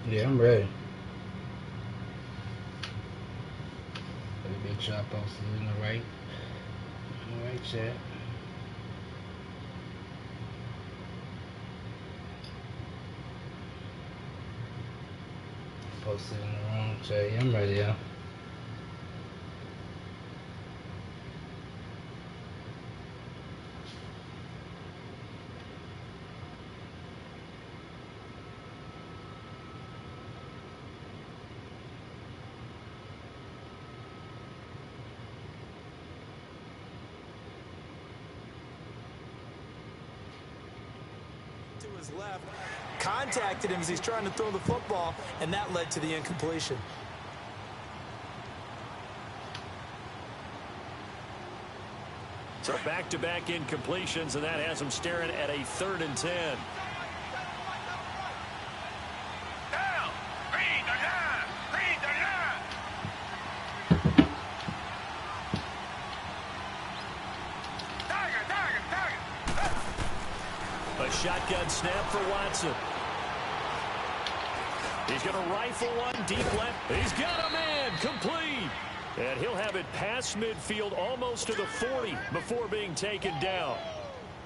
Yeah, I'm ready. Make sure I posted in the right chat. Posted in the wrong chat. Yeah, I'm ready, y'all. To his left, contacted him as he's trying to throw the football, and that led to the incompletion. So back-to-back incompletions, and that has him staring at a 3rd and 10. A shotgun snap for Watson. He's going to rifle one deep left. He's got a man complete. And he'll have it past midfield almost to the 40 before being taken down.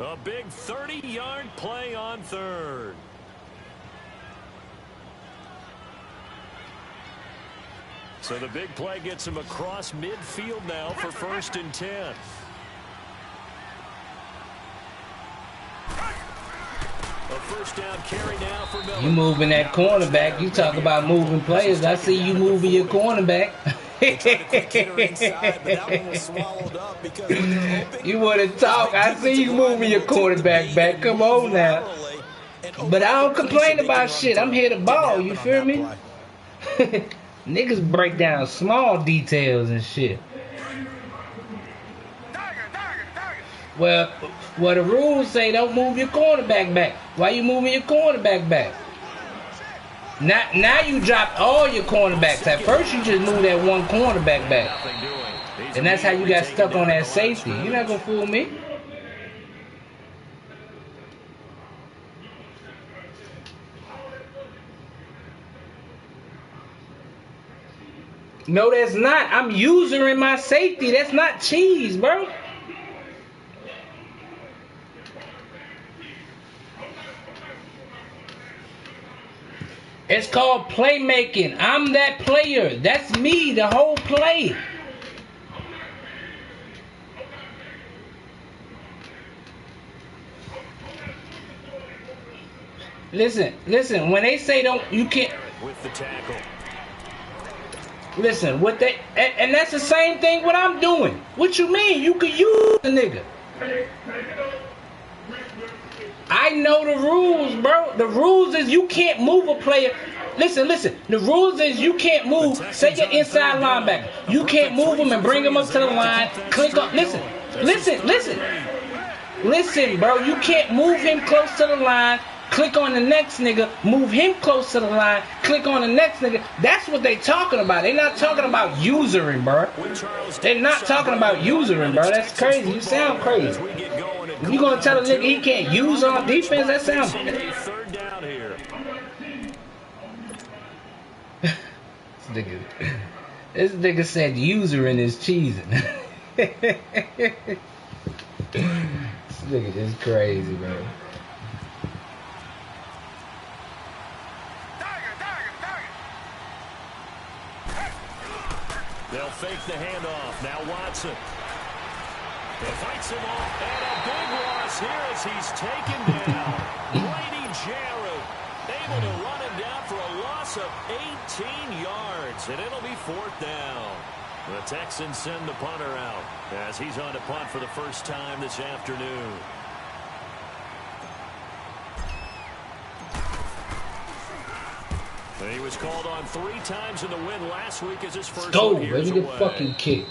A big 30-yard play on 3rd. So the big play gets him across midfield now for 1st and 10. A 1st down carry now for Miller. You moving that cornerback. You talk about moving players. I see you moving your cornerback. You want to talk. I see you moving your quarterback back. Come on now. But I don't complain about shit. I'm here to ball. You feel me? Niggas break down small details and shit. Well, the rules say don't move your cornerback back. Why you moving your cornerback back? Now you dropped all your cornerbacks. At first you just moved that one cornerback back. And that's how you got stuck on that safety. You're not going to fool me. No, that's not. I'm using my safety. That's not cheese, bro. It's called playmaking. I'm that player. That's me, the whole play. Listen. When they say you can't. With the tackle. Listen, and that's the same thing what I'm doing. What you mean? You can use the nigga. I know the rules, bro. The rules is you can't move a player. Listen. The rules is you can't move. Say your inside linebacker. You can't move him and bring him up to the line. Click on. Listen, bro. You can't move him close to the line. Click on the next nigga. Move him close to the line. Click on the next nigga. That's what they talking about. They not talking about usering, bro. They're not talking about usering, bro. That's crazy. You sound crazy. You gonna tell a nigga he can't use on defense? That sounds. 3rd down here. This nigga said usering is cheesing. This nigga is crazy, bro. They'll fake the handoff. Now Watson. He fights him off, and a big loss here as he's taken down. Brady Jarrett able to run him down for a loss of 18 yards, and it'll be 4th down. The Texans send the punter out as he's on to punt for the first time this afternoon. And he was called on 3 times in the win last week as his first one here. Let me get fucking kick.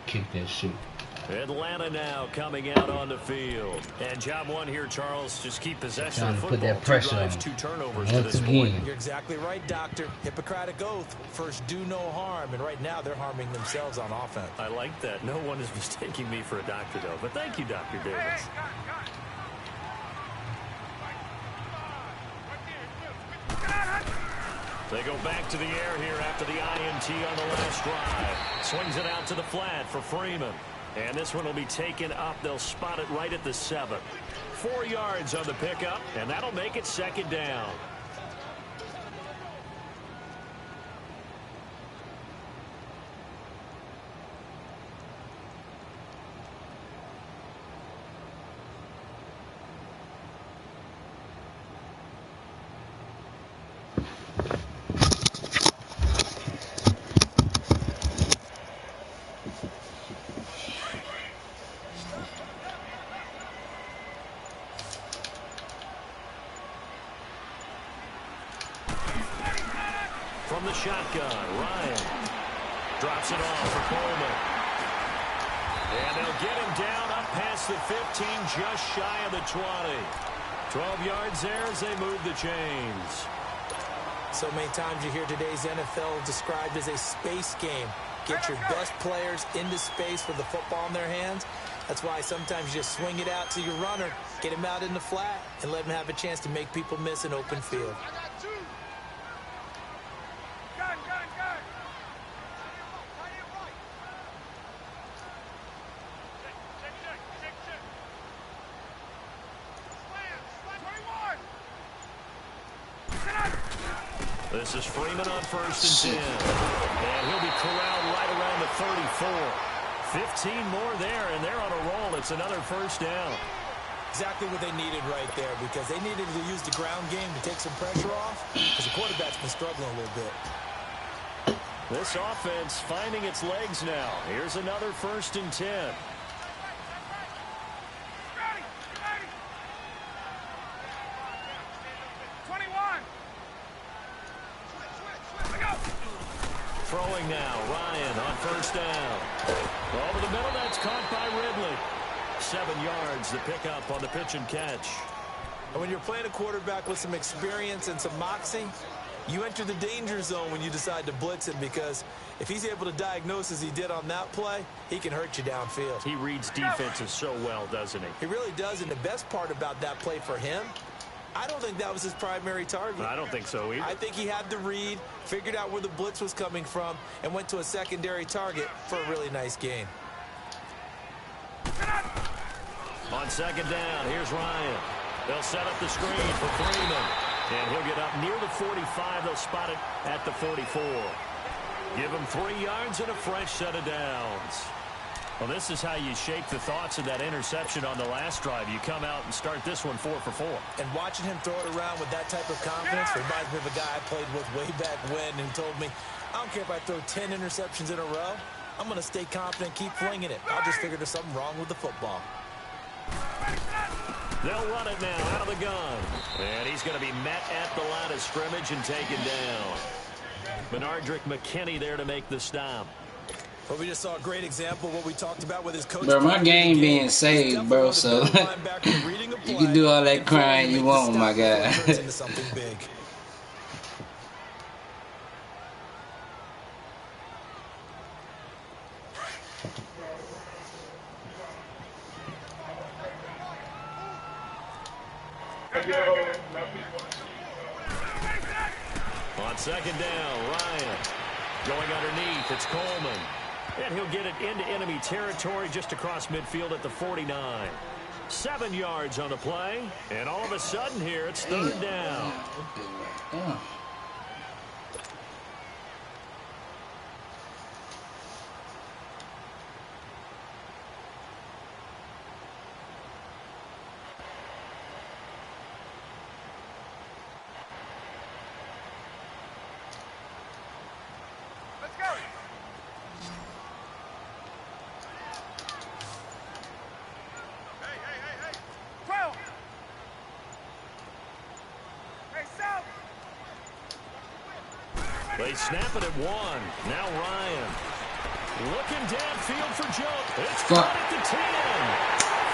Kick that shit. Atlanta now coming out on the field. And job one here, Charles, just keep possession of the football. Put that pressure on. 2 turnovers to this point. You're exactly right, Doctor. Hippocratic oath. First, do no harm. And right now, they're harming themselves on offense. I like that. No one is mistaking me for a doctor, though. But thank you, Dr. Davis. They go back to the air here after the INT on the last drive. Swings it out to the flat for Freeman. And this one will be taken up. They'll spot it right at the 7. 4 yards on the pickup, and that'll make it 2nd down. From the shotgun, Ryan drops it off for Coleman. And they'll get him down up past the 15, just shy of the 20. 12 yards there as they move the chains. So many times you hear today's NFL described as a space game. Get your best players into space with the football in their hands. That's why sometimes you just swing it out to your runner, get him out in the flat, and let him have a chance to make people miss an open field. This is Freeman on 1st and 10. And he'll be corralled right around the 34. 15 more there, and they're on a roll. It's another 1st down. Exactly what they needed right there, because they needed to use the ground game to take some pressure off, because the quarterback's been struggling a little bit. This offense finding its legs now. Here's another 1st and 10. Throwing now, Ryan on 1st down. Over the middle, that's caught by Ridley. 7 yards, the pickup on the pitch and catch. And when you're playing a quarterback with some experience and some moxie, you enter the danger zone when you decide to blitz him, because if he's able to diagnose as he did on that play, he can hurt you downfield. He reads defenses so well, doesn't he? He really does, and the best part about that play for him, I don't think that was his primary target. I don't think so either. I think he had the read, figured out where the blitz was coming from, and went to a secondary target for a really nice gain. On 2nd down, here's Ryan. They'll set up the screen for Freeman. And he'll get up near the 45. They'll spot it at the 44. Give him 3 yards and a fresh set of downs. Well, this is how you shape the thoughts of that interception on the last drive. You come out and start this one 4 for 4. And watching him throw it around with that type of confidence reminds me of a guy I played with way back when, and told me, I don't care if I throw 10 interceptions in a row. I'm going to stay confident, keep flinging it. I'll just figure there's something wrong with the football. They'll run it now out of the gun. And he's going to be met at the line of scrimmage and taken down. Benardrick McKinney there to make the stop. But we just saw a great example of what we talked about with his coach. Bro, my game being saved, bro, so you can do all that crying you want, my guy. Something big. On 2nd down, Ryan going underneath. It's Coleman. And he'll get it into enemy territory just across midfield at the 49. 7 yards on the play. And all of a sudden here, it's 3rd down. They snap it at 1. Now Ryan. Looking downfield for Joe. It's caught at the 10.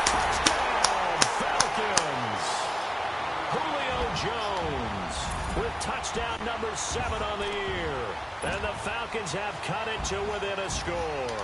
Touchdown, Falcons. Julio Jones with touchdown number 7 on the year. And the Falcons have cut it to within a score.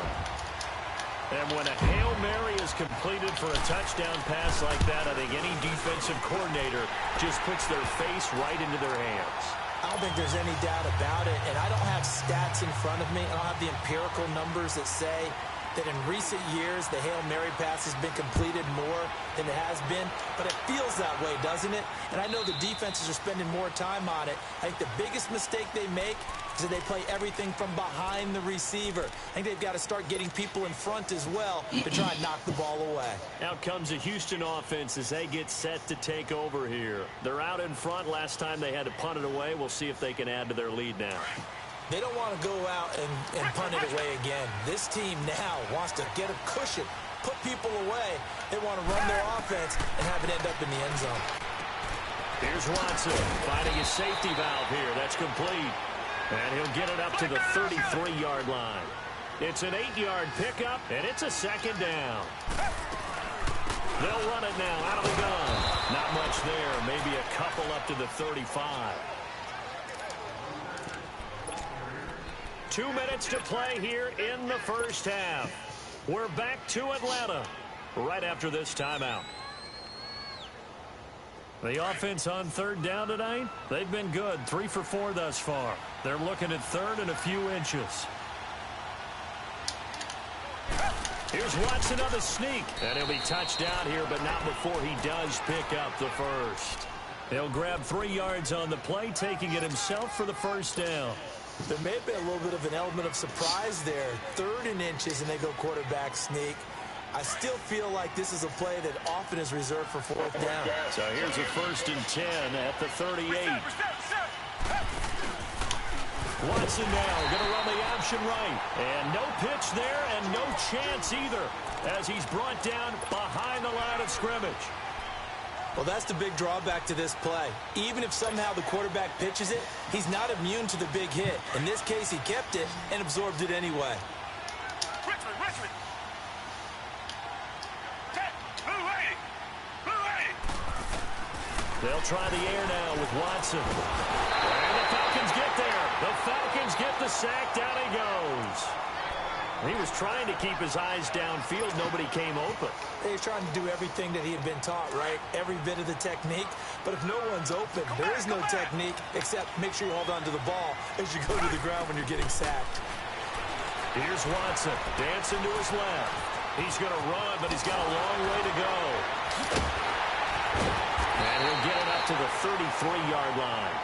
And when a Hail Mary is completed for a touchdown pass like that, I think any defensive coordinator just puts their face right into their hands. I don't think there's any doubt about it, and I don't have stats in front of me. I don't have the empirical numbers that say that in recent years the Hail Mary pass has been completed more than it has been, but it feels that way, doesn't it? And I know the defenses are spending more time on it. I think the biggest mistake they make is that they play everything from behind the receiver. I think they've got to start getting people in front as well to try and knock the ball away. Out comes the Houston offense as they get set to take over here. They're out in front. Last time they had to punt it away. We'll see if they can add to their lead now. They don't want to go out and punt it away again. This team now wants to get a cushion, put people away. They want to run their offense and have it end up in the end zone. Here's Watson finding his safety valve here. That's complete. And he'll get it up to the 33-yard line. It's an 8-yard pickup, and it's a second down. They'll run it now out of the gun. Not much there. Maybe a couple up to the 35. 2 minutes to play here in the first half. We're back to Atlanta right after this timeout. The offense on third down tonight, they've been good. 3 for 4 thus far. They're looking at third and a few inches. Here's Watson on the sneak. And he'll be touched down here, but not before he does pick up the first. He'll grab 3 yards on the play, taking it himself for the first down. There may have been a little bit of an element of surprise there. 3rd and inches, and they go quarterback sneak. I still feel like this is a play that often is reserved for 4th down. So here's a 1st and 10 at the 38. Watson now going to run the option right. And no pitch there and no chance either as he's brought down behind the line of scrimmage. Well, that's the big drawback to this play. Even if somehow the quarterback pitches it, he's not immune to the big hit. In this case, he kept it and absorbed it anyway. Richmond. They'll try the air now with Watson. And the Falcons get there. The Falcons get the sack. Down he goes. He was trying to keep his eyes downfield. Nobody came open. He was trying to do everything that he had been taught, right? Every bit of the technique. But if no one's open, there is no technique except make sure you hold on to the ball as you go to the ground when you're getting sacked. Here's Watson dancing to his left. He's going to run, but he's got a long way to go. And he'll get it up to the 33-yard line.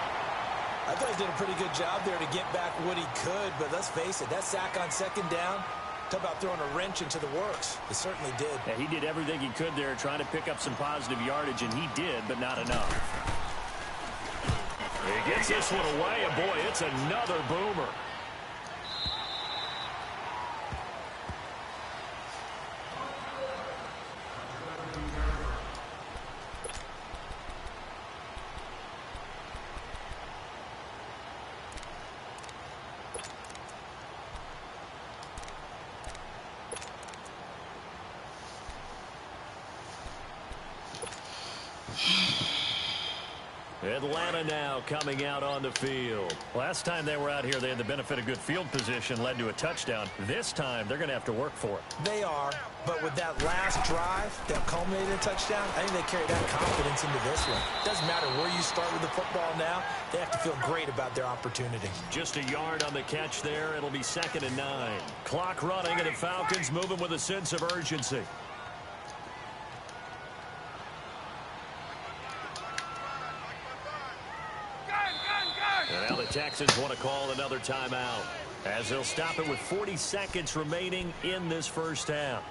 I thought he did a pretty good job there to get back what he could, but let's face it, that sack on 2nd down, talk about throwing a wrench into the works. It certainly did. Yeah, he did everything he could there trying to pick up some positive yardage, and he did, but not enough. He gets this one away, and boy, it's another boomer. Atlanta now coming out on the field. Last time they were out here, they had the benefit of good field position, led to a touchdown. This time, they're going to have to work for it. They are, but with that last drive that culminated in a touchdown, I think they carry that confidence into this one. Doesn't matter where you start with the football now, they have to feel great about their opportunity. Just a yard on the catch there. It'll be 2nd and 9. Clock running, and the Falcons moving with a sense of urgency. And now the Texans want to call another timeout as they'll stop it with 40 seconds remaining in this first half.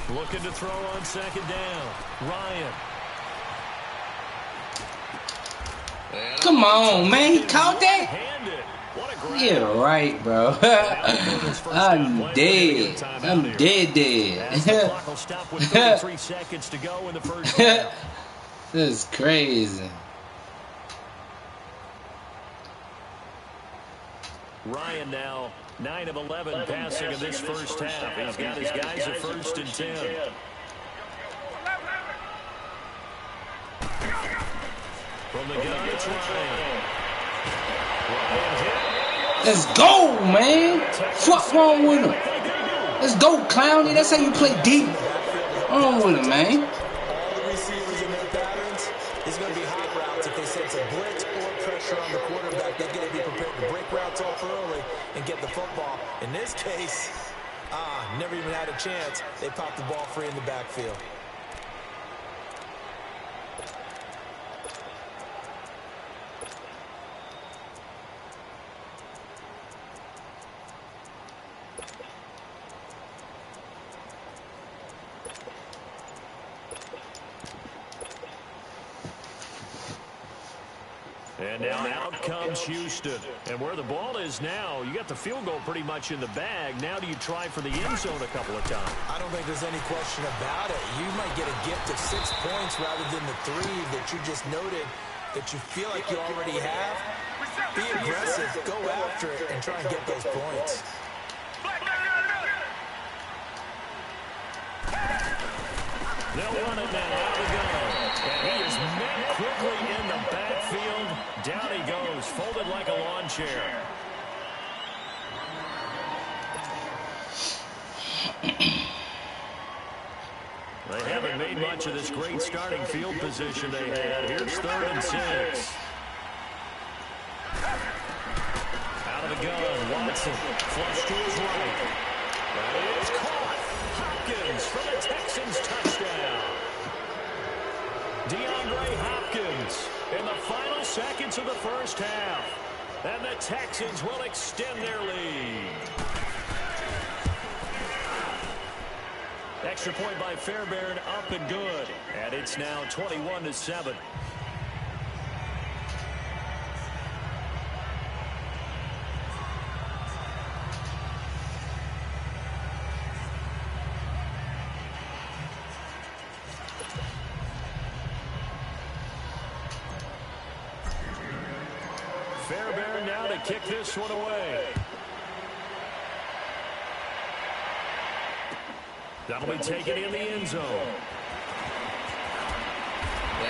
Looking to throw on 2nd down. Ryan. Come on, man. He caught that? What a grab. Yeah, right, bro. I'm dead. I'm dead. As the clock will stop with 33 seconds to go in the first half. This is crazy. Ryan now 9 of 11 passing in this first half. He's got his guys at 1st and 10. From the gun, it's Ryan. Let's go, man. Fuck wrong with him. Let's go, Clowney. That's how you play deep. On with him, man. All the receivers in their patterns is going to be hot routes. If they sense a blitz or pressure on the quarterback, they're going to be prepared to break routes off early and get the football. In this case, never even had a chance. They popped the ball free in the backfield. And now out comes Houston. And where the ball is now, you got the field goal pretty much in the bag. Now do you try for the end zone a couple of times? I don't think there's any question about it. You might get a gift of 6 points rather than the 3 that you just noted that you feel like you already have. Be aggressive, go after it, and try and get those points. They'll run it now out of the gun. And he is met quickly in the backfield. Down he goes, folded like a lawn chair. They haven't made much of this great starting field position they had. Here's 3rd and 6. Out of the gun, Watson, flush to his right. That is caught. Hopkins for the Texans touchdown. DeAndre Hopkins in the final seconds of the first half. And the Texans will extend their lead. Extra point by Fairbairn, up and good. And it's now 21-7. Fairbairn now to kick this one away. That'll be taken in the end zone. And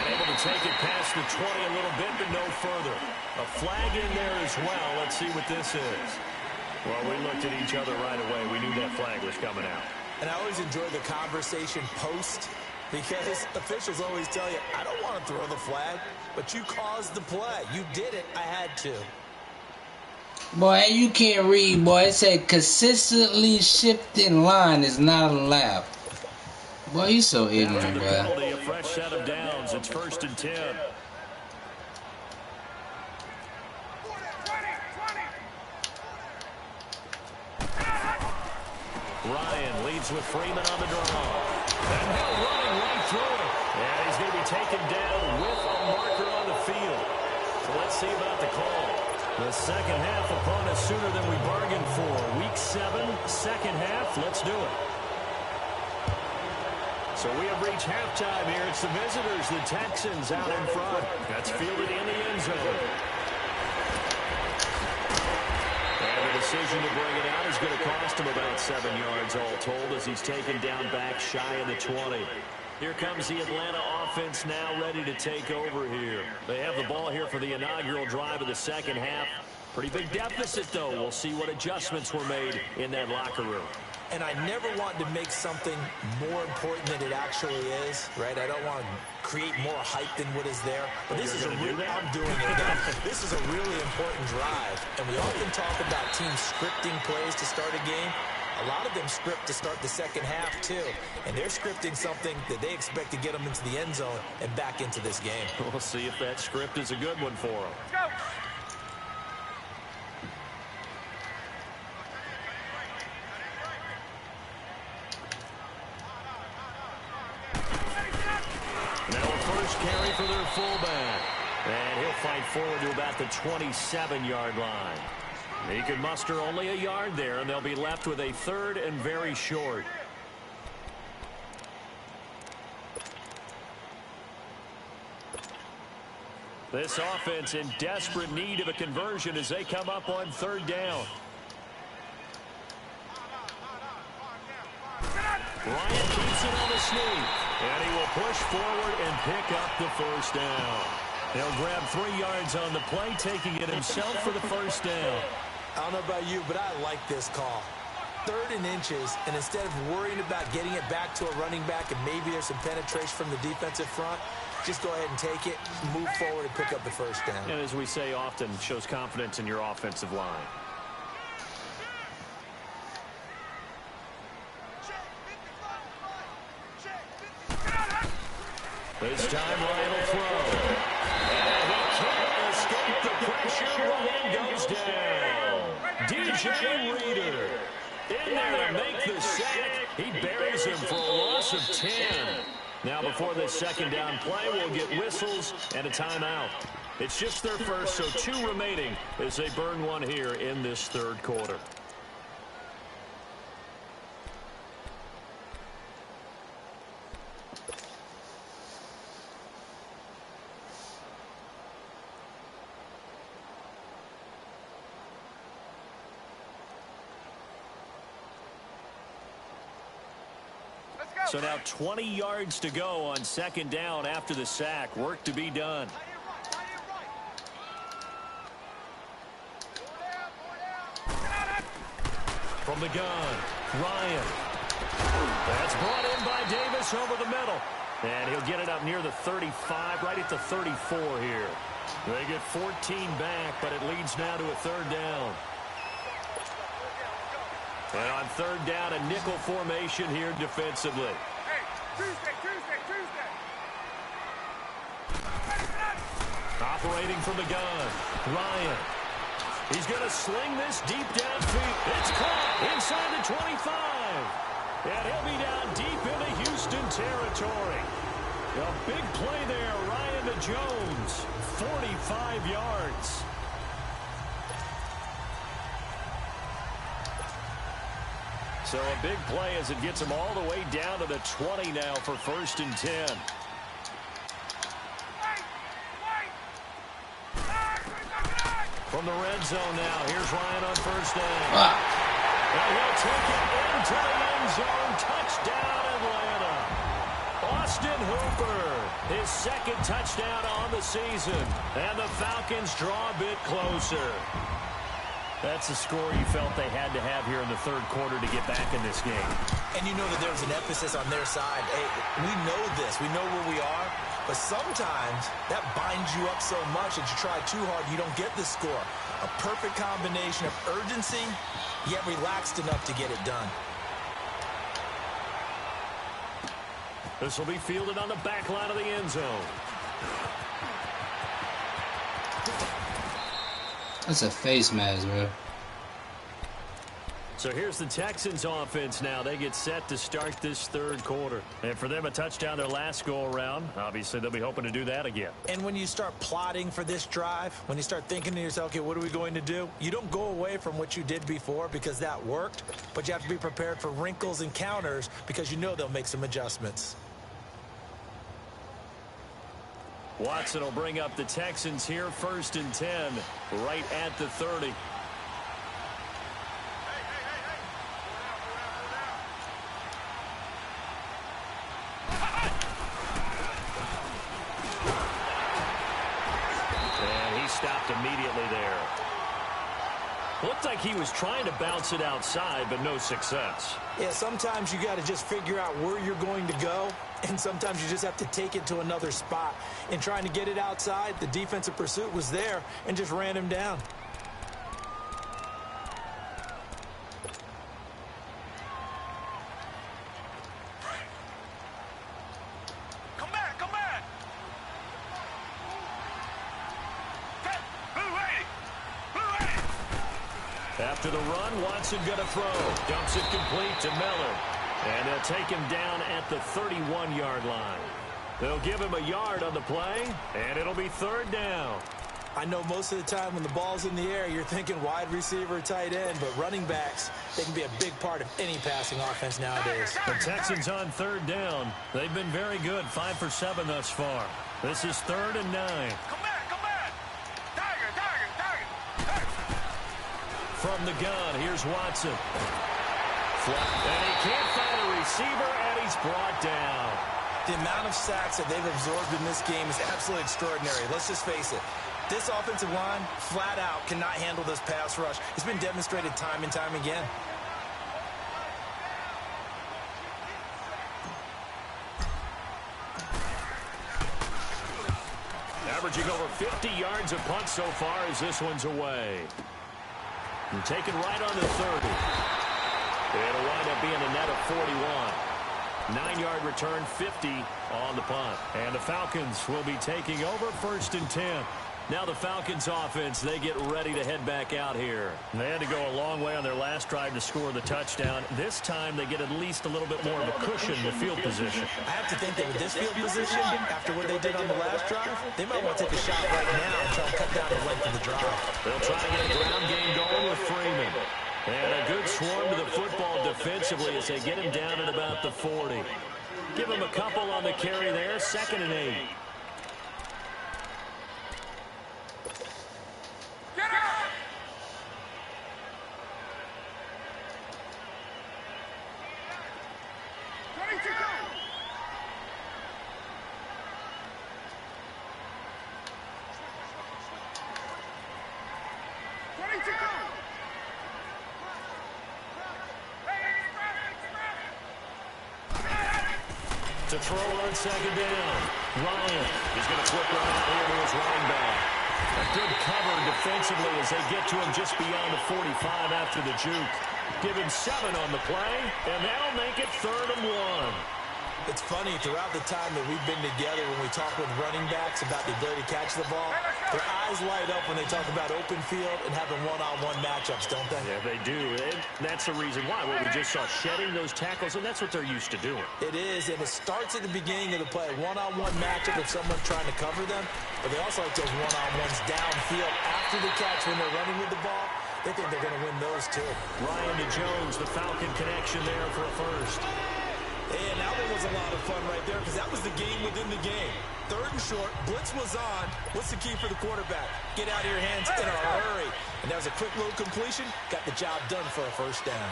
able to take it past the 20 a little bit, but no further. A flag in there as well. Let's see what this is. Well, we looked at each other right away. We knew that flag was coming out. And I always enjoy the conversation post, because officials always tell you, I don't want to throw the flag, but you caused the play. You did it. I had to. Boy, you can't read, boy. It said consistently shifting line is not allowed. Boy, you so ignorant, bro. Penalty, a fresh set of downs. It's 1st and 10. Ryan leads with Freeman on the draw. And now running right through it. And he's going to be taken down with a marker on the field. So let's see about the call. The second half upon us sooner than we bargained for. Week 7, second half. Let's do it. So we have reached halftime here. It's the visitors, the Texans, out in front. That's fielded in the end zone. And the decision to bring it out is going to cost him about 7 yards all told, as he's taken down back shy of the 20. Here comes the Atlanta offense now ready to take over here. They have the ball here for the inaugural drive of the second half. Pretty big deficit, though. We'll see what adjustments were made in that locker room. And I never want to make something more important than it actually is, right? I don't want to create more hype than what is there. But this is I'm doing it again. This is a really important drive. And we often talk about teams scripting plays to start a game. A lot of them script to start the second half, too. And they're scripting something that they expect to get them into the end zone and back into this game. We'll see if that script is a good one for them. Go. Now a first carry for their fullback. And he'll fight forward to about the 27-yard line. He could muster only a yard there, and they'll be left with a 3rd and very short. This offense in desperate need of a conversion as they come up on third down. Ryan keeps it on the sneak, and he will push forward and pick up the first down. He'll grab 3 yards on the play, taking it himself for the first down. I don't know about you, but I like this call. 3rd and inches, and instead of worrying about getting it back to a running back and maybe there's some penetration from the defensive front, just go ahead and take it, move forward, and pick up the first down. And as we say often, shows confidence in your offensive line. This time Ryan will throw. And he can't escape the pressure. Ryan goes down. DJ Reader in there to make the sack. He buries him for a loss of 10. Now before this second down play, we'll get whistles and a timeout. It's just their first, so 2 remaining as they burn one here in this third quarter. So now 20 yards to go on second down after the sack. Work to be done. From the gun, Ryan. That's brought in by Davis over the middle. And he'll get it up near the 35, right at the 34 here. They get 14 back, but it leads now to a third down. And on third down, a nickel formation here defensively. Hey, Tuesday. Operating from the gun, Ryan. He's going to sling this deep downfield. It's caught inside the 25. And he'll be down deep into Houston territory. A big play there, Ryan to Jones. 45 yards. So a big play as it gets him all the way down to the 20 now for 1st and 10. From the red zone now, here's Ryan on first down. And he'll take it into the end zone. Touchdown, Atlanta. Austin Hooper, his 2nd touchdown on the season. And the Falcons draw a bit closer. That's the score you felt they had to have here in the third quarter to get back in this game. And you know that there's an emphasis on their side. Hey, we know this. We know where we are. But sometimes that binds you up so much that you try too hard, you don't get the score. A perfect combination of urgency, yet relaxed enough to get it done. This will be fielded on the back line of the end zone. That's a face mask, bro. So here's the Texans offense now. They get set to start this third quarter. And for them, a touchdown their last go-around. Obviously, they'll be hoping to do that again. And when you start plotting for this drive, when you start thinking to yourself, okay, what are we going to do? You don't go away from what you did before because that worked, but you have to be prepared for wrinkles and counters because you know they'll make some adjustments. Watson will bring up the Texans here, 1st and 10, right at the 30. And he stopped immediately there. Looked like he was trying to bounce it outside, but no success. Yeah, sometimes you got to just figure out where you're going to go, and sometimes you just have to take it to another spot. In trying to get it outside, the defensive pursuit was there and just ran him down. Come back. After the run, Watson going to throw. Dumps it complete to Miller. And they'll take him down at the 31-yard line. They'll give him a yard on the play, and it'll be third down. I know most of the time when the ball's in the air, you're thinking wide receiver, tight end, but running backs, they can be a big part of any passing offense nowadays. The Texans on third down. They've been very good, 5 for 7 thus far. This is 3rd and 9. Come back. From the gun, here's Watson. And he can't find a receiver, and he's brought down. The amount of sacks that they've absorbed in this game is absolutely extraordinary. Let's just face it. This offensive line, flat out, cannot handle this pass rush. It's been demonstrated time and time again. Averaging over 50 yards a punt so far as this one's away. And taken right on the 30. It'll wind up being a net of 41. 9-yard return, 50 on the punt. And the Falcons will be taking over 1st and 10. Now the Falcons offense, they get ready to head back out here. They had to go a long way on their last drive to score the touchdown. This time they get at least a little bit more of a cushion with field position. I have to think that with this field position, after what they did on the last drive, they might want to take a shot right now and try to cut down the length of the drive. They'll try to get a ground game going with Freeman. And a good swarm to the football defensively as they get him down at about the 40. Give him a couple on the carry there, 2nd and 8. Get out! Ready to go! Ready to go! To throw on 2nd down. Ryan is going to flip right out here to his running back. A good cover defensively as they get to him just beyond the 45 after the juke. Give him 7 on the play, and that'll make it 3rd and 1. It's funny, throughout the time that we've been together, when we talk with running backs about the ability to catch the ball, their eyes light up when they talk about open field and having one-on-one matchups, don't they? Yeah, they do. And that's the reason why. Well, we just saw shedding those tackles, and that's what they're used to doing. It is, and it starts at the beginning of the play. One-on-one matchup with someone trying to cover them, but they also like those one-on-ones downfield after the catch when they're running with the ball. They think they're going to win those, too. Ryan to Jones, the Falcon connection there for a first. And that one was a lot of fun right there because that was the game within the game. 3rd and short, blitz was on. What's the key for the quarterback? Get out of your hands in a hurry. And that was a quick little completion. Got the job done for a 1st down.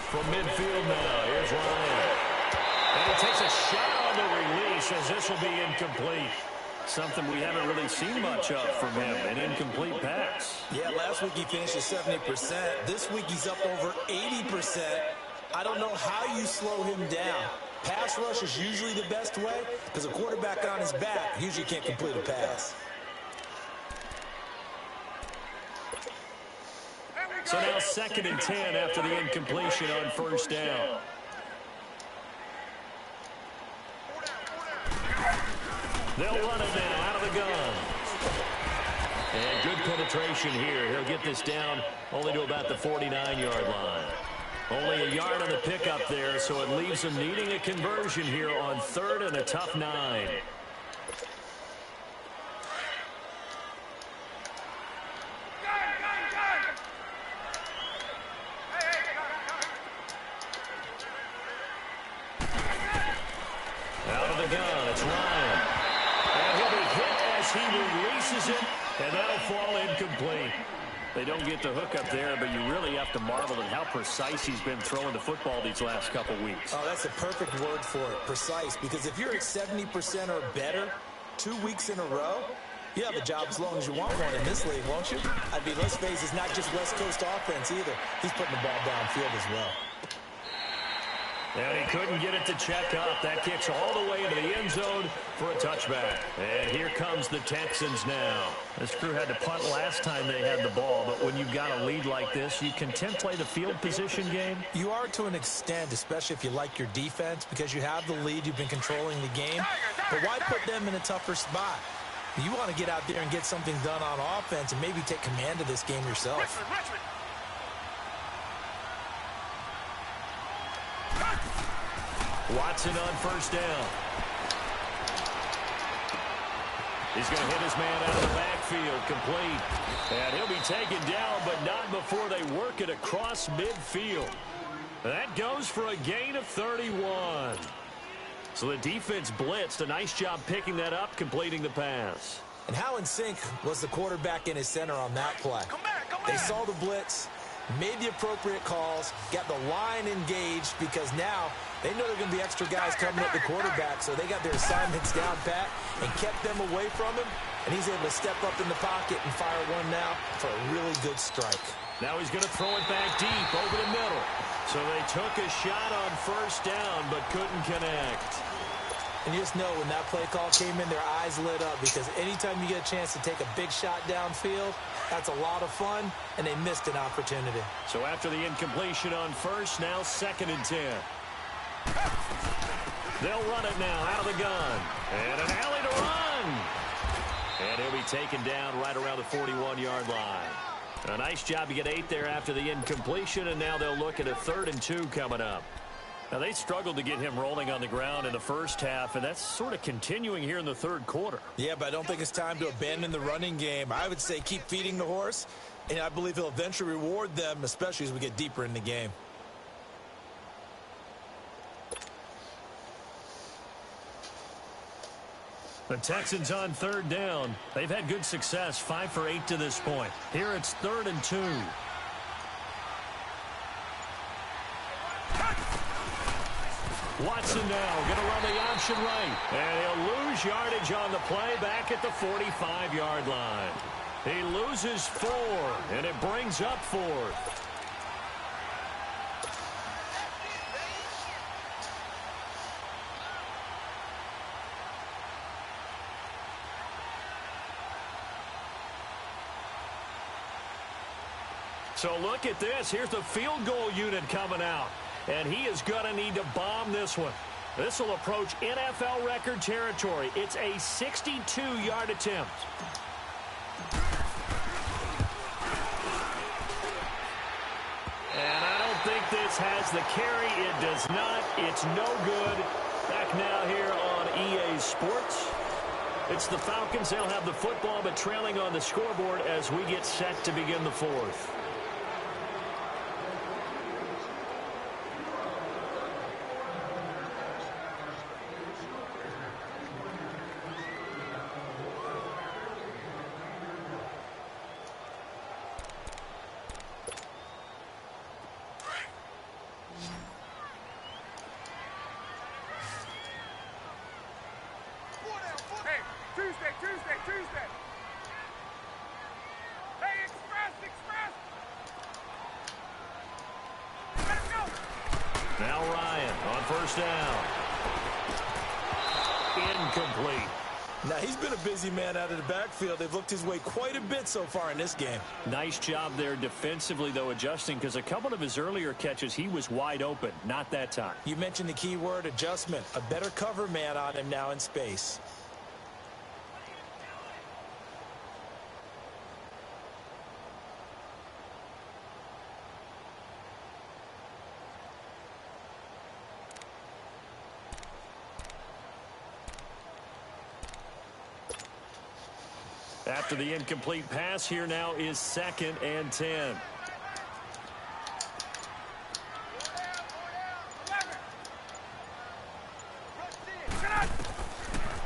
From midfield now, here's Ryan. And he takes a shot on the release as this will be incomplete. Something we haven't really seen much of from him, an incomplete pass. Yeah, last week he finished at 70%. This week he's up over 80%. I don't know how you slow him down. Pass rush is usually the best way because a quarterback on his back usually can't complete a pass. So now 2nd and 10 after the incompletion on 1st down. They'll run it now out of the gun. And good penetration here. He'll get this down only to about the 49-yard line. Only a yard on the pickup there, so it leaves him needing a conversion here on 3rd and a tough 9. Out of the gun, it's Ryan. And he'll be hit as he releases it, and that'll fall incomplete. They don't get the hook up there, but you really have to marvel at how precise he's been throwing the football these last couple weeks. Oh, that's the perfect word for it, precise, because if you're at 70% or better 2 weeks in a row, you have a job as long as you want one in this league, won't you? I mean, let's face it, it's not just West Coast offense either. He's putting the ball downfield as well. And he couldn't get it to check up. That kicks all the way into the end zone for a touchback. And here comes the Texans now. This crew had to punt last time they had the ball, but when you've got a lead like this, you can play the field position game. You are to an extent, especially if you like your defense, because you have the lead, you've been controlling the game. But why put them in a tougher spot? You want to get out there and get something done on offense and maybe take command of this game yourself. Richmond. Watson on 1st down. He's going to hit his man out of the backfield, complete. And he'll be taken down, but not before they work it across midfield. That goes for a gain of 31. So the defense blitzed. A nice job picking that up, completing the pass. And how in sync was the quarterback in his center on that play? They saw the blitz, made the appropriate calls, got the line engaged because now they know there are going to be extra guys coming at the quarterback, so they got their assignments down pat and kept them away from him, and he's able to step up in the pocket and fire one now for a really good strike. Now he's going to throw it back deep over the middle. So they took a shot on first down but couldn't connect. And you just know when that play call came in, their eyes lit up because anytime you get a chance to take a big shot downfield, that's a lot of fun, and they missed an opportunity. So after the incompletion on first, now 2nd and 10. They'll run it now out of the gun. And an alley to run. And he'll be taken down right around the 41-yard line. A nice job to get 8 there after the incompletion, and now they'll look at a 3rd and 2 coming up. Now, they struggled to get him rolling on the ground in the first half, and that's sort of continuing here in the third quarter. Yeah, but I don't think it's time to abandon the running game. I would say keep feeding the horse, and I believe he'll eventually reward them, especially as we get deeper in the game. The Texans on 3rd down. They've had good success, 5 for 8 to this point. Here it's 3rd and 2. Watson now going to run the option right. And he'll lose yardage on the play back at the 45-yard line. He loses 4, and it brings up 4th. So look at this. Here's the field goal unit coming out. And he is going to need to bomb this one. This will approach NFL record territory. It's a 62-yard attempt. And I don't think this has the carry. It does not. It's no good. Back now here on EA Sports. It's the Falcons. They'll have the football, but trailing on the scoreboard as we get set to begin the 4th. Tuesday. Hey, express. Let's go. Now Ryan on first down. Incomplete. Now, he's been a busy man out of the backfield. They've looked his way quite a bit so far in this game. Nice job there defensively, though, adjusting, because a couple of his earlier catches, he was wide open. Not that time. You mentioned the key word, adjustment. A better cover man on him now in space. After the incomplete pass, here now is 2nd and 10.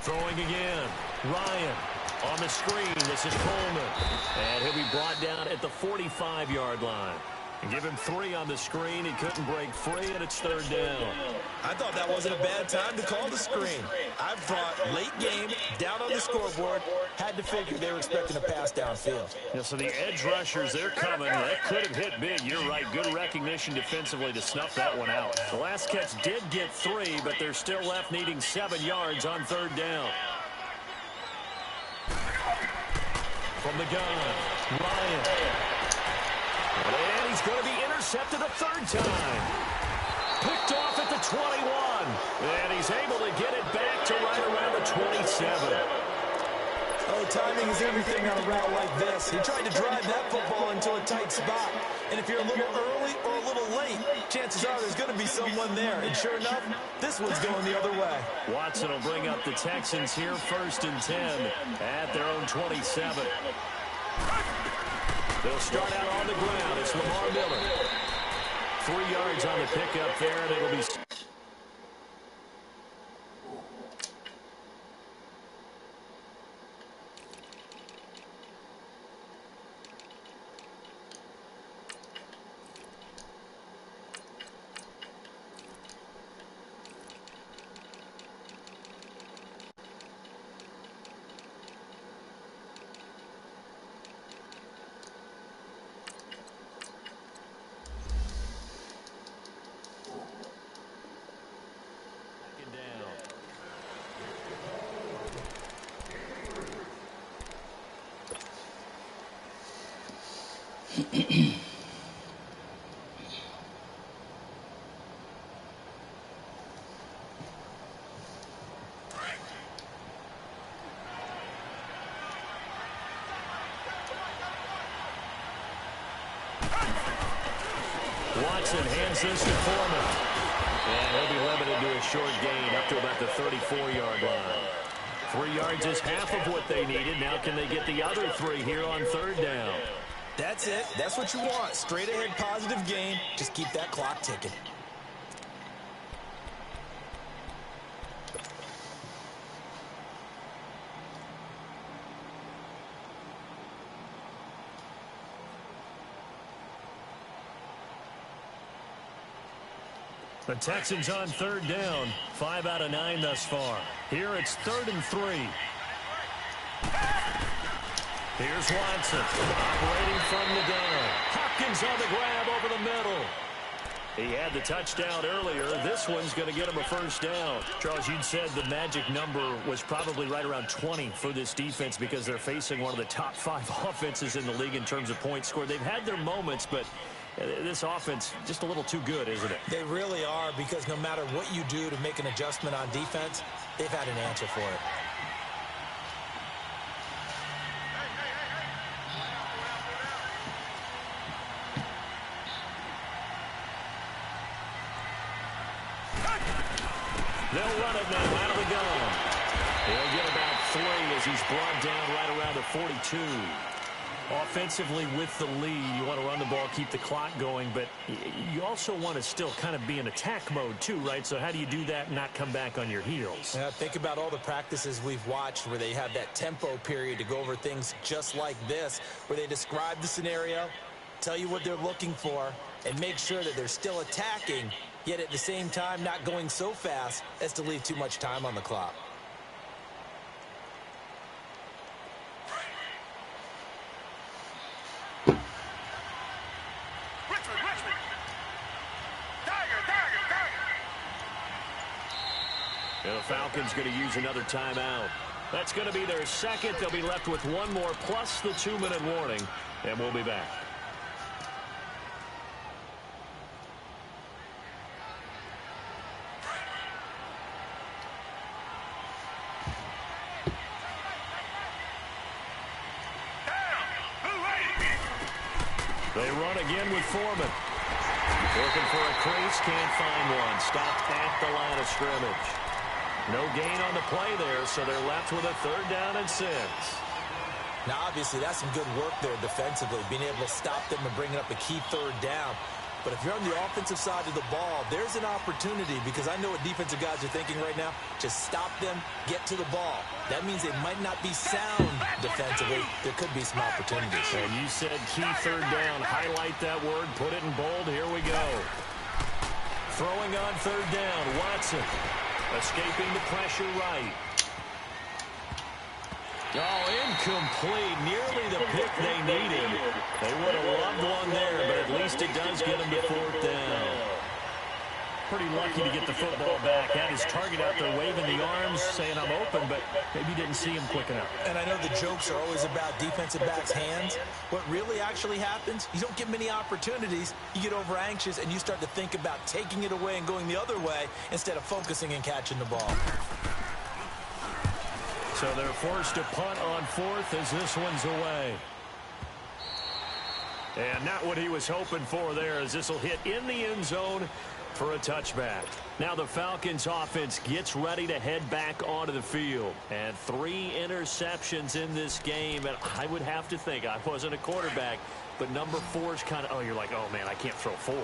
Throwing again. Ryan on the screen. This is Coleman. And he'll be brought down at the 45-yard line. And give him 3 on the screen. He couldn't break free, and it's 3rd down. I thought that wasn't a bad time to call the screen. I thought late game, down on the scoreboard, had to figure they were expecting a pass downfield. Yeah, so the edge rushers, they're coming. That could have hit big. You're right. Good recognition defensively to snuff that one out. The last catch did get 3, but they're still left needing 7 yards on 3rd down. From the gun, Ryan. And he's going to be intercepted a 3rd time. Picked off at the 21. And he's able to get it back to right around the 27. Oh, timing is everything on a route like this. He tried to drive that football into a tight spot. And if you're a little early or a little late, chances are there's going to be someone there. And sure enough, this one's going the other way. Watson will bring up the Texans here 1st and 10 at their own 27. They'll start out on the ground. It's Lamar Miller. 3 yards on the pickup there, and it'll be... Watson hands this to Foreman. And he'll be limited to a short gain up to about the 34-yard line. 3 yards is half of what they needed. Now can they get the other 3 here on 3rd down? That's it. That's what you want. Straight ahead positive gain. Just keep that clock ticking. The Texans on 3rd down. 5 out of 9 thus far. Here it's 3rd and 3. Here's Watson operating from the gun. Hopkins on the grab over the middle. He had the touchdown earlier. This one's going to get him a 1st down. Charles, you'd said the magic number was probably right around 20 for this defense because they're facing one of the top 5 offenses in the league in terms of points scored. They've had their moments, but this offense just a little too good, isn't it? They really are, because no matter what you do to make an adjustment on defense, they've had an answer for it. They'll run it now out of the gun. He'll get about 3 as he's brought down right around the 42. Offensively with the lead, you want to run the ball, keep the clock going, but you also want to still kind of be in attack mode too, right? So how do you do that and not come back on your heels? Yeah, think about all the practices we've watched where they have that tempo period to go over things just like this, where they describe the scenario, tell you what they're looking for, and make sure that they're still attacking, yet at the same time not going so fast as to leave too much time on the clock. And the Falcons going to use another timeout. That's going to be their 2nd. They'll be left with 1 more plus the 2-minute warning, and we'll be back. They run again with Foreman. Looking for a crease, can't find one. Stopped at the line of scrimmage. No gain on the play there, so they're left with a 3rd down and 6. Now, obviously, that's some good work there defensively, being able to stop them and bringing up a key 3rd down. But if you're on the offensive side of the ball, there's an opportunity, because I know what defensive guys are thinking right now. Just stop them, get to the ball. That means they might not be sound defensively. There could be some opportunities. And you said key 3rd down. Highlight that word. Put it in bold. Here we go. Throwing on 3rd down. Watson escaping the pressure right. Oh, incomplete. Nearly the pick they needed. They would have loved one there, but at least it does get them to 4th down. Pretty lucky to get the football back. Had his target out there waving the arms, saying I'm open, but maybe didn't see him quick enough. And I know the jokes are always about defensive backs' hands. What really actually happens, you don't get many opportunities. You get over anxious, and you start to think about taking it away and going the other way instead of focusing and catching the ball. So they're forced to punt on 4th as this one's away. And not what he was hoping for there, as this will hit in the end zone for a touchback. Now the Falcons offense gets ready to head back onto the field. And 3 interceptions in this game. And I would have to think, I wasn't a quarterback, but number 4 is kind of, oh, you're like, oh, man, I can't throw 4.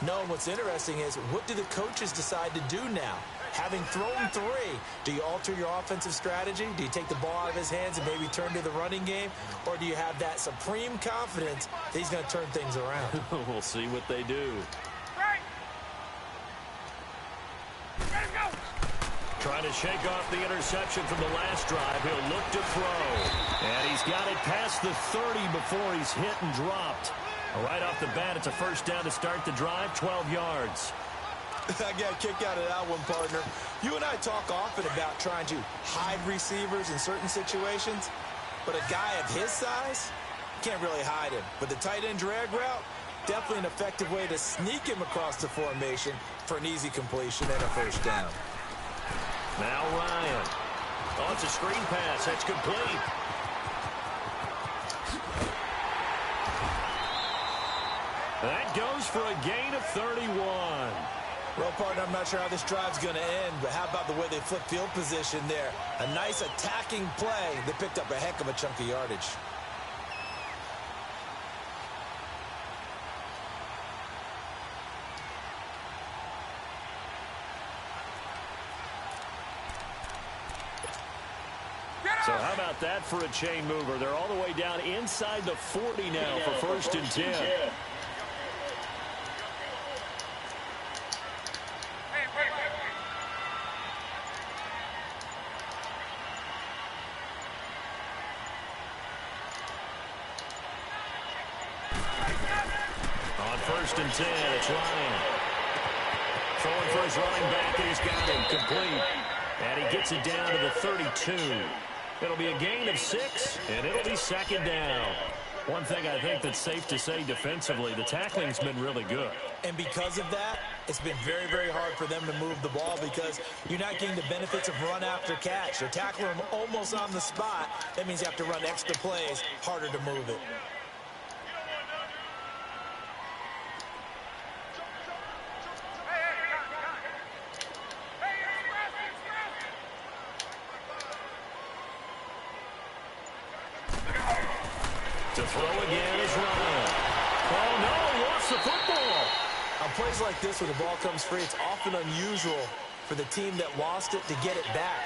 No, and what's interesting is, what do the coaches decide to do now? Having thrown 3, do you alter your offensive strategy? Do you take the ball out of his hands and maybe turn to the running game? Or do you have that supreme confidence that he's going to turn things around? We'll see what they do. Trying to shake off the interception from the last drive. He'll look to throw. And he's got it past the 30 before he's hit and dropped. Right off the bat, it's a 1st down to start the drive, 12 yards. I got a kick out of that one, partner. You and I talk often about trying to hide receivers in certain situations, but a guy of his size, can't really hide him. But the tight end drag route, definitely an effective way to sneak him across the formation for an easy completion and a first down. Now Ryan. Oh, it's a screen pass. That's complete. That goes for a gain of 31. Well, partner, I'm not sure how this drive's going to end, but how about the way they flip field position there? A nice attacking play. They picked up a heck of a chunk of yardage. So how about that for a chain mover? They're all the way down inside the 40 now for first and 10. On first and 10, it's Ryan. Throwing for his running back, and he's got him complete. And he gets it down to the 32. It'll be a gain of 6, and it'll be second down. One thing I think that's safe to say defensively, the tackling's been really good. And because of that, it's been very, very hard for them to move the ball because you're not getting the benefits of run after catch. They're tackling them almost on the spot. That means you have to run extra plays, harder to move it. To throw again is Ryan. Oh, no, he lost the football. On plays like this where the ball comes free, it's often unusual for the team that lost it to get it back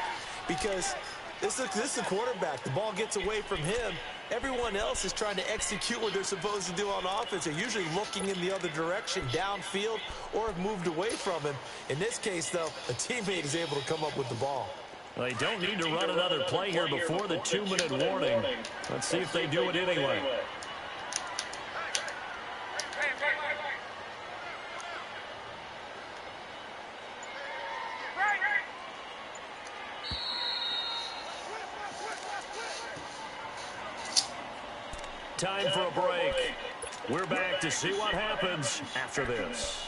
because this is a quarterback. The ball gets away from him. Everyone else is trying to execute what they're supposed to do on offense. They're usually looking in the other direction, downfield, or have moved away from him. In this case, though, a teammate is able to come up with the ball. They don't need to run another play here before the 2-minute warning. Let's see if they do it anyway. Time for a break. We're back to see what happens after this.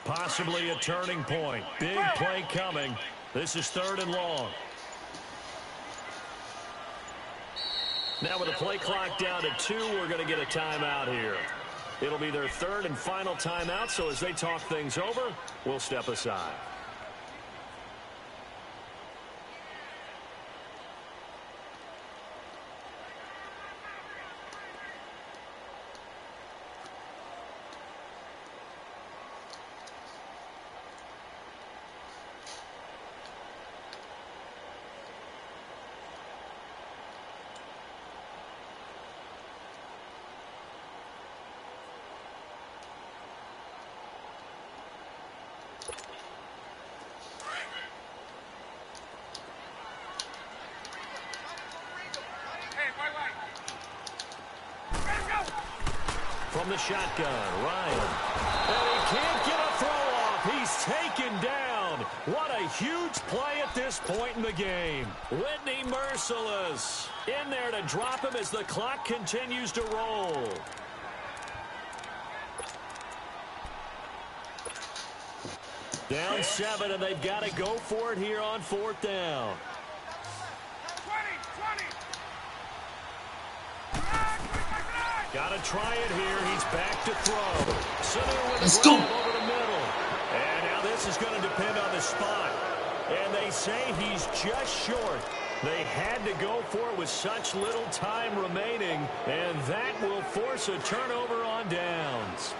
Possibly a turning point. Big play coming. This is 3rd and long. Now with the play clock down to 2, we're going to get a timeout here. It'll be their 3rd and final timeout, so as they talk things over, we'll step aside. From the shotgun, Ryan. And he can't get a throw off. He's taken down. What a huge play at this point in the game. Whitney merciless. In there to drop him as the clock continues to roll. Down 7, and they've got to go for it here on 4th down. 20. Got to try it here. He's back to throw. Sanu with Let's a go. grab over the middle. And now this is going to depend on the spot. And they say he's just short. They had to go for it with such little time remaining. And that will force a turnover on downs.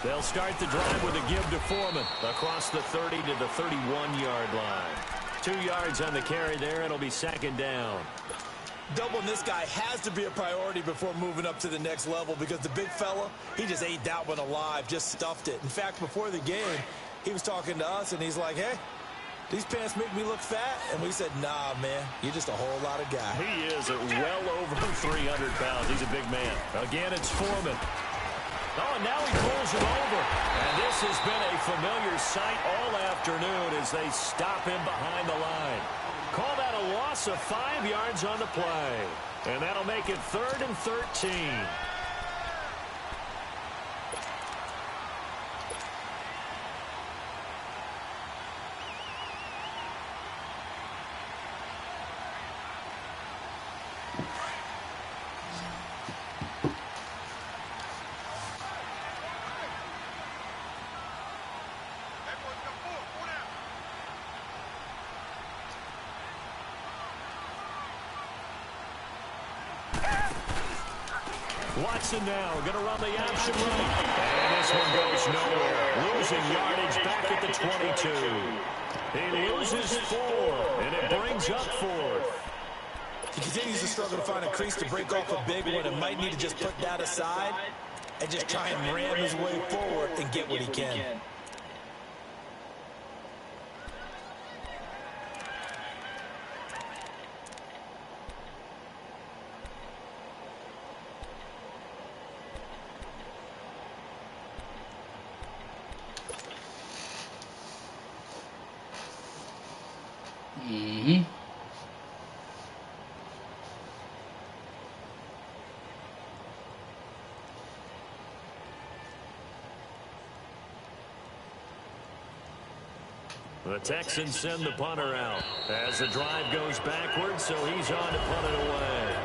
They'll start the drive with a give to Foreman across the 30 to the 31-yard line. 2 yards on the carry there. It'll be second down. Doubling this guy has to be a priority before moving up to the next level because the big fella, he just ate that one alive, just stuffed it. In fact, before the game, he was talking to us, and he's like, hey, these pants make me look fat. And we said, nah, man, you're just a whole lot of guy. He is at well over 300 pounds. He's a big man. Again, it's Foreman. Oh, and now he pulls him over. And this has been a familiar sight all afternoon as they stop him behind the line. Call that a loss of 5 yards on the play. And that'll make it 3rd and 13. Watson now going to run the option right. And this one goes nowhere. Losing yardage back at the 22. He loses 4, and it brings up 4th. He continues to struggle to find a crease to break off a big one and might need to just put that aside and just try and ram his way forward and get what he can. The Texans send the punter out as the drive goes backwards, so he's on to punt it away.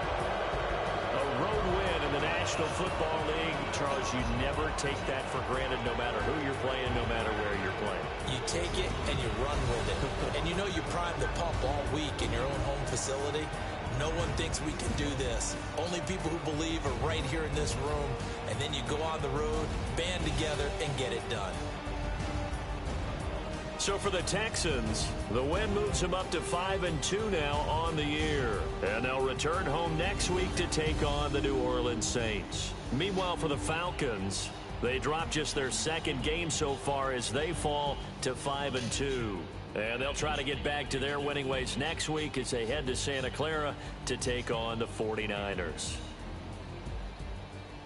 A road win in the National Football League. Charles, you never take that for granted no matter who you're playing, no matter where you're playing. You take it and you run with it. And you know you prime the pump all week in your own home facility. No one thinks we can do this. Only people who believe are right here in this room. And then you go on the road, band together, and get it done. So for the Texans, the win moves them up to 5-2 now on the year. And they'll return home next week to take on the New Orleans Saints. Meanwhile, for the Falcons, they drop just their second game so far as they fall to 5-2. And they'll try to get back to their winning ways next week as they head to Santa Clara to take on the 49ers.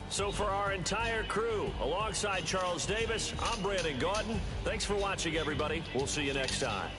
So for our entire crew, alongside Charles Davis, I'm Brandon Gaudin. Thanks for watching, everybody. We'll see you next time.